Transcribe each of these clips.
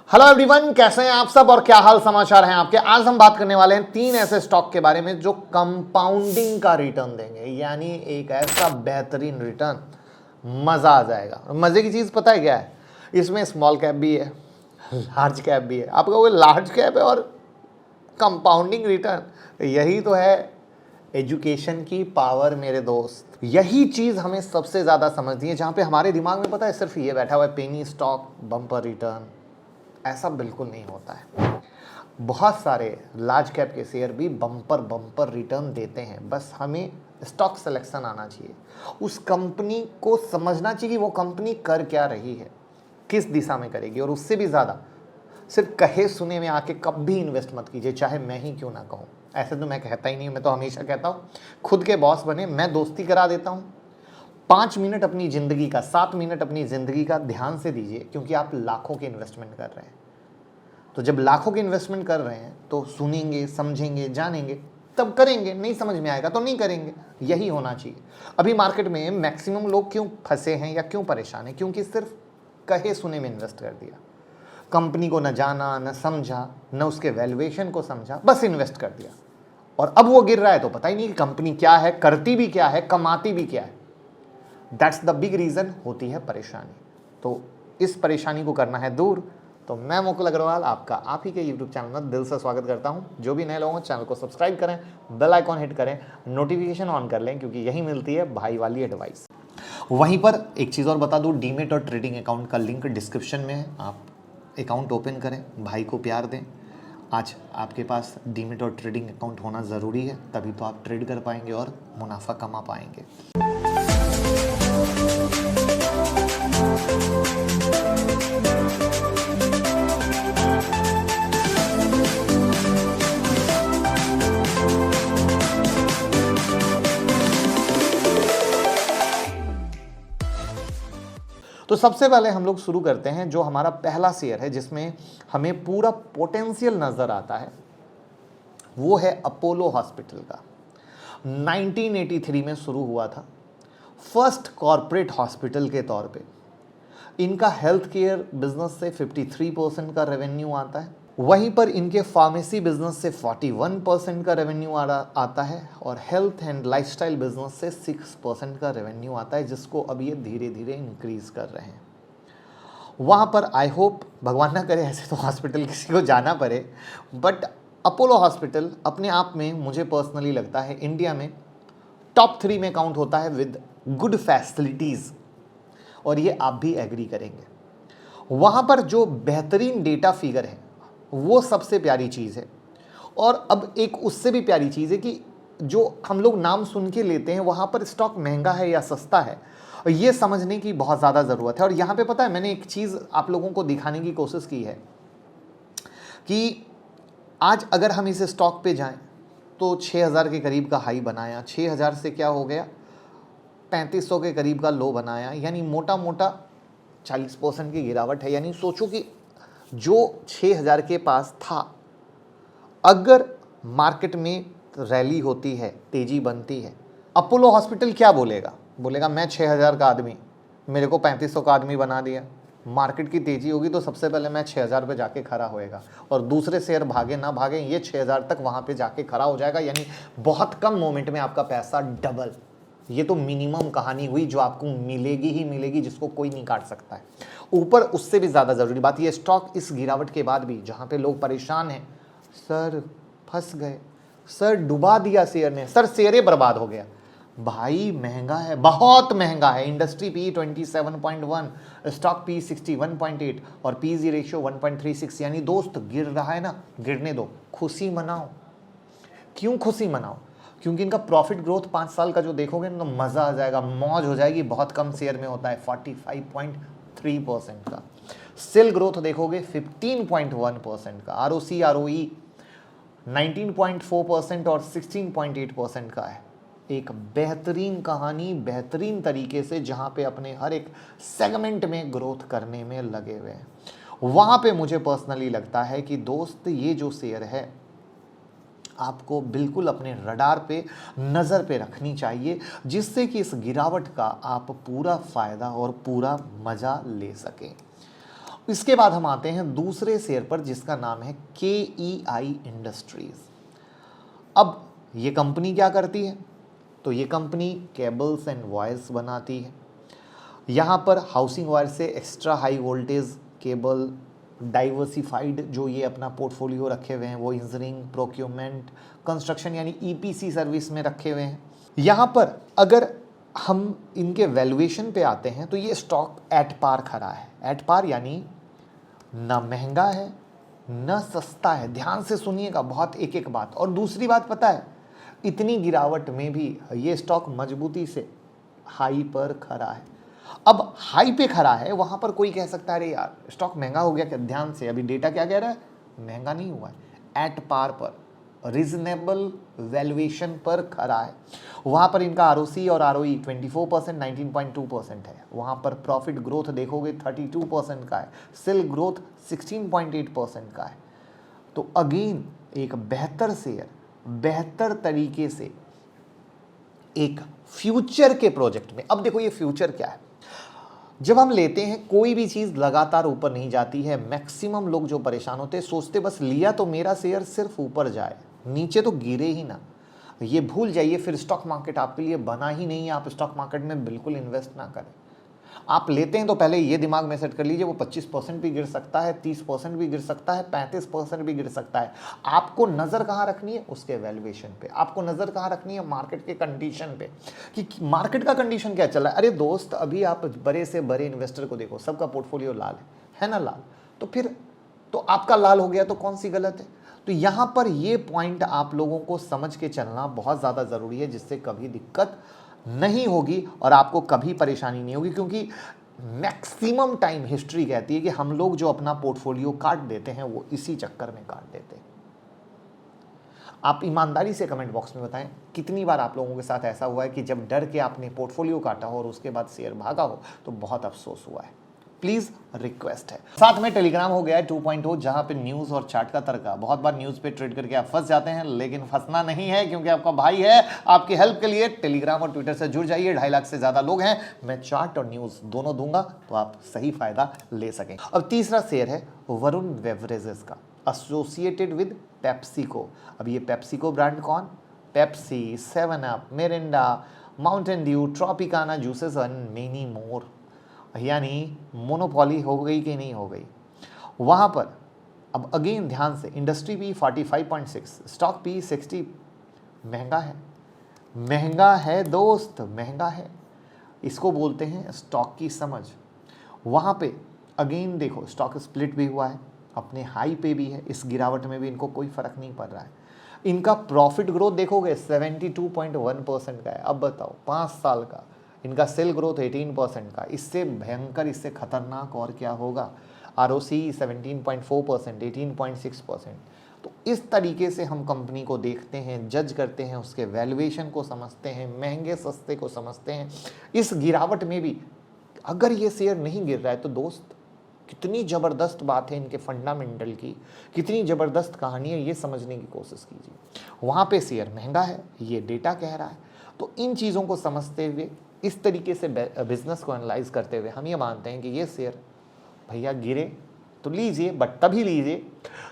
Hello everyone, कैसे हैं आप सब और क्या हाल समाचार हैं आपके। आज हम बात करने वाले हैं 3 ऐसे स्टॉक के बारे में जो कंपाउंडिंग का रिटर्न देंगे, यानी एक ऐसा बेहतरीन रिटर्न, मजा आ जाएगा। मजे की चीज पता है क्या है, इसमें स्मॉल कैप भी है, लार्ज कैप भी है। आप कहोगे लार्ज कैप है और कंपाउंडिंग रिटर्न, यही तो है एजुकेशन की पावर मेरे दोस्त। यही चीज हमें सबसे ज्यादा समझनी है, जहां पे हमारे दिमाग में पता है सिर्फ ये बैठा हुआ है पेनी स्टॉक बम्पर रिटर्न। ऐसा बिल्कुल नहीं होता है। बहुत सारे लार्ज कैप के शेयर भी बम्पर बम्पर रिटर्न देते हैं, बस हमें स्टॉक सिलेक्शन आना चाहिए, उस कंपनी को समझना चाहिए कि वो कंपनी कर क्या रही है, किस दिशा में करेगी। और उससे भी ज़्यादा सिर्फ कहे सुने में आके कभी इन्वेस्ट मत कीजिए, चाहे मैं ही क्यों ना कहूँ। ऐसे तो मैं कहता ही नहीं, मैं तो हमेशा कहता हूँ खुद के बॉस बने, मैं दोस्ती करा देता हूँ। 5 मिनट अपनी ज़िंदगी का, 7 मिनट अपनी ज़िंदगी का ध्यान से दीजिए, क्योंकि आप लाखों के इन्वेस्टमेंट कर रहे हैं। तो जब लाखों के इन्वेस्टमेंट कर रहे हैं तो सुनेंगे, समझेंगे, जानेंगे, तब करेंगे। नहीं समझ में आएगा तो नहीं करेंगे, यही होना चाहिए। अभी मार्केट में मैक्सिमम लोग क्यों फंसे हैं या क्यों परेशान हैं, क्योंकि सिर्फ कहे सुने में इन्वेस्ट कर दिया। कंपनी को न जाना, न समझा, न उसके वैल्यूएशन को समझा, बस इन्वेस्ट कर दिया। और अब वो गिर रहा है तो पता ही नहीं कि कंपनी क्या है, करती भी क्या है, कमाती भी क्या है। दैट्स द बिग रीज़न होती है परेशानी। तो इस परेशानी को करना है दूर, तो मैं मुकुल अग्रवाल आपका आप ही के YouTube चैनल में दिल से स्वागत करता हूं। जो भी नए लोग हैं चैनल को सब्सक्राइब करें, बेल आइकॉन हिट करें, नोटिफिकेशन ऑन कर लें, क्योंकि यही मिलती है भाई वाली एडवाइस। वहीं पर एक चीज़ और बता दूं, डीमेट और ट्रेडिंग अकाउंट का लिंक डिस्क्रिप्शन में है। आप अकाउंट ओपन करें, भाई को प्यार दें। आज आपके पास डीमेट और ट्रेडिंग अकाउंट होना ज़रूरी है, तभी तो आप ट्रेड कर पाएंगे और मुनाफा कमा पाएंगे। तो सबसे पहले हम लोग शुरू करते हैं, जो हमारा पहला शेयर है जिसमें हमें पूरा पोटेंशियल नजर आता है, वो है अपोलो हॉस्पिटल का। 1983 में शुरू हुआ था, फर्स्ट कॉरपोरेट हॉस्पिटल के तौर पे। इनका हेल्थ केयर बिजनेस से 53% का रेवेन्यू आता है, वहीं पर इनके फार्मेसी बिजनेस से 41% का रेवेन्यू आता है, और हेल्थ एंड लाइफस्टाइल बिजनेस से 6% का रेवेन्यू आता है, जिसको अब ये धीरे धीरे इंक्रीज कर रहे हैं। वहाँ पर आई होप भगवान ना करे ऐसे तो हॉस्पिटल किसी को जाना पड़े, बट अपोलो हॉस्पिटल अपने आप में मुझे पर्सनली लगता है इंडिया में टॉप 3 में काउंट होता है विद गुड फैसिलिटीज़, और ये आप भी एग्री करेंगे। वहाँ पर जो बेहतरीन डेटा फिगर है वो सबसे प्यारी चीज़ है, और अब एक उससे भी प्यारी चीज़ है कि जो हम लोग नाम सुन के लेते हैं वहाँ पर स्टॉक महंगा है या सस्ता है, ये समझने की बहुत ज़्यादा ज़रूरत है। और यहाँ पे पता है, मैंने एक चीज़ आप लोगों को दिखाने की कोशिश की है कि आज अगर हम इस स्टॉक पे जाएं तो 6000 के करीब का हाई बनाया, 6000 से क्या हो गया 3500 के करीब का लो बनाया, यानी मोटा मोटा 40% की गिरावट है। यानी सोचो कि जो 6000 के पास था, अगर मार्केट में रैली होती है, तेजी बनती है, अपोलो हॉस्पिटल क्या बोलेगा? बोलेगा मैं 6000 का आदमी, मेरे को 3500 का आदमी बना दिया। मार्केट की तेजी होगी तो सबसे पहले मैं 6000 पे जाके खड़ा होएगा, और दूसरे शेयर भागे ना भागे, ये 6000 तक वहाँ पे जाके खड़ा हो जाएगा। यानी बहुत कम मोमेंट में आपका पैसा डबल। ये तो मिनिमम कहानी हुई जो आपको मिलेगी ही मिलेगी, जिसको कोई नहीं काट सकता है। ऊपर उससे भी ज़्यादा ज़रूरी बात, ये स्टॉक इस गिरावट के बाद भी, जहाँ पे लोग परेशान हैं, सर फंस गए, सर डुबा दिया शेयर ने, सर शेयर बर्बाद हो गया। भाई महंगा है, बहुत महंगा है। इंडस्ट्री पी 27.1, स्टॉक पी 61.8 और पीजी रेशियो 1.36। यानी दोस्त गिर रहा है ना, गिरने दो, खुशी मनाओ। क्यों खुशी मनाओ? क्योंकि इनका प्रॉफिट ग्रोथ 5 साल का जो देखोगे ना, तो मज़ा आ जाएगा, मौज हो जाएगी। बहुत कम शेयर में होता है 45.3% का। सेल ग्रोथ देखोगे 15.1% का। आरओसी आरओई 19.4% और 16.8% का है। एक बेहतरीन कहानी, बेहतरीन तरीके से, जहाँ पे अपने हर एक सेगमेंट में ग्रोथ करने में लगे हुए हैं। वहाँ पे मुझे पर्सनली लगता है कि दोस्त ये जो शेयर है आपको बिल्कुल अपने रडार पे, नज़र पे रखनी चाहिए, जिससे कि इस गिरावट का आप पूरा फ़ायदा और पूरा मज़ा ले सकें। इसके बाद हम आते हैं दूसरे शेयर पर जिसका नाम है KEI इंडस्ट्रीज। अब ये कंपनी क्या करती है? तो ये कंपनी केबल्स एंड वायर्स बनाती है। यहाँ पर हाउसिंग वायर से extra high voltage cable, diversified जो ये अपना पोर्टफोलियो रखे हुए हैं वो इंजीनियरिंग, प्रोक्योरमेंट, कंस्ट्रक्शन यानी EPC सर्विस में रखे हुए हैं। यहाँ पर अगर हम इनके वैल्यूएशन पे आते हैं तो ये स्टॉक एट पार खड़ा है। एट पार यानी ना महंगा है ना सस्ता है। ध्यान से सुनिएगा बहुत एक एक बात। और दूसरी बात पता है, इतनी गिरावट में भी ये स्टॉक मजबूती से हाई पर खड़ा है। अब हाई पे खड़ा है, वहां पर कोई कह सकता है अरे यार स्टॉक महंगा हो गया क्या? ध्यान से, अभी डेटा क्या कह रहा है? महंगा नहीं हुआ है, एट पार पर, रीजनेबल वैल्यूएशन पर खड़ा है। वहां पर इनका ROC और ROE 24%, 19.2% है। वहां पर प्रॉफिट ग्रोथ देखोगे 32% का है, सेल ग्रोथ 16.8% का है। तो अगेन एक बेहतर शेयर, बेहतर तरीके से एक फ्यूचर के प्रोजेक्ट में। अब देखो ये फ्यूचर क्या है, जब हम लेते हैं कोई भी चीज लगातार ऊपर नहीं जाती है। मैक्सिमम लोग जो परेशान होते हैं सोचते बस लिया तो मेरा शेयर सिर्फ ऊपर जाए, नीचे तो गिरे ही ना। ये भूल जाइए, फिर स्टॉक मार्केट आपके लिए बना ही नहीं है। आप स्टॉक मार्केट में बिल्कुल इन्वेस्ट ना करें। आप लेते हैं तो पहले ये दिमाग में सेट कर लीजिए वो 25% भी गिर सकता है, 30% भी गिर सकता है, 35% भी गिर सकता है। आपको नज़र कहाँ रखनी है? उसके वैल्यूएशन पे। आपको नज़र कहाँ रखनी है? मार्केट के कंडीशन पे, कि मार्केट का कंडीशन क्या चल रहा है। अरे दोस्त, अभी आप बड़े से बड़े इन्वेस्टर को देखो, सबका पोर्टफोलियो लाल है ना लाल, तो फिर तो आपका लाल हो गया तो कौन सी गलत है? तो यहाँ पर ये पॉइंट आप लोगों को समझ के चलना बहुत ज़्यादा ज़रूरी है, जिससे कभी दिक्कत नहीं होगी और आपको कभी परेशानी नहीं होगी। क्योंकि मैक्सिमम टाइम हिस्ट्री कहती है कि हम लोग जो अपना पोर्टफोलियो काट देते हैं वो इसी चक्कर में काट देते हैं। आप ईमानदारी से कमेंट बॉक्स में बताएं कितनी बार आप लोगों के साथ ऐसा हुआ है कि जब डर के आपने पोर्टफोलियो काटा हो और उसके बाद शेयर भागा हो तो बहुत अफसोस हुआ है। प्लीज रिक्वेस्ट है। साथ में टेलीग्राम हो गया है 2.0, जहां पे न्यूज और चार्ट का तर्का। बहुत बार न्यूज पे ट्रेड करके आप फंस जाते हैं, लेकिन फंसना नहीं है, क्योंकि आपका भाई है। आपकी हेल्प के लिए टेलीग्राम और ट्विटर से जुड़ जाइए। 2.5 लाख से ज्यादा लोग हैं। मैं चार्ट और न्यूज दोनों दूंगा तो आप सही फायदा ले सकें। अब तीसरा शेयर है वरुण बेवरेजेस का, एसोसिएटेड विद पेप्सिको। अब ये पेप्सिको ब्रांड कौन? Pepsi, 7 up, Mirinda, Mountain Dew, Tropicana juices and many more. यानी मोनोपॉली हो गई कि नहीं हो गई वहां पर। अब अगेन ध्यान से, इंडस्ट्री भी 45.6, स्टॉक भी 60। महंगा है, महंगा है दोस्त, महंगा है। इसको बोलते हैं स्टॉक की समझ। वहां पे अगेन देखो स्टॉक स्प्लिट भी हुआ है, अपने हाई पे भी है। इस गिरावट में भी इनको कोई फर्क नहीं पड़ रहा है। इनका प्रॉफिट ग्रोथ देखोगे 72.1% का है। अब बताओ 5 साल का इनका सेल ग्रोथ 18% का। इससे भयंकर, इससे खतरनाक और क्या होगा? ROC 17.4%, 18.6%। तो इस तरीके से हम कंपनी को देखते हैं, जज करते हैं, उसके वैल्यूएशन को समझते हैं, महंगे सस्ते को समझते हैं। इस गिरावट में भी अगर ये शेयर नहीं गिर रहा है तो दोस्त कितनी ज़बरदस्त बात है इनके फंडामेंटल की, कितनी ज़बरदस्त कहानी है, ये समझने की कोशिश कीजिए। वहाँ पे शेयर महंगा है, ये डेटा कह रहा है। तो इन चीज़ों को समझते हुए, इस तरीके से बिजनेस को एनालाइज करते हुए हम ये मानते हैं कि ये शेयर भैया गिरे तो लीजिए, बट तभी लीजिए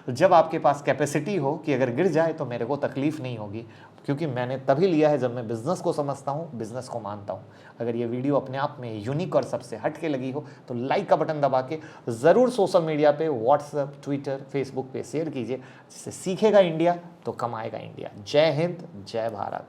जब आपके पास कैपेसिटी हो कि अगर गिर जाए तो मेरे को तकलीफ नहीं होगी। क्योंकि मैंने तभी लिया है जब मैं बिज़नेस को समझता हूँ, बिज़नेस को मानता हूँ। अगर ये वीडियो अपने आप में यूनिक और सबसे हट के लगी हो तो लाइक का बटन दबा के ज़रूर सोशल मीडिया पे, व्हाट्सएप, ट्विटर, फेसबुक पे शेयर कीजिए। जिससे सीखेगा इंडिया तो कमाएगा इंडिया। जय हिंद, जय भारत।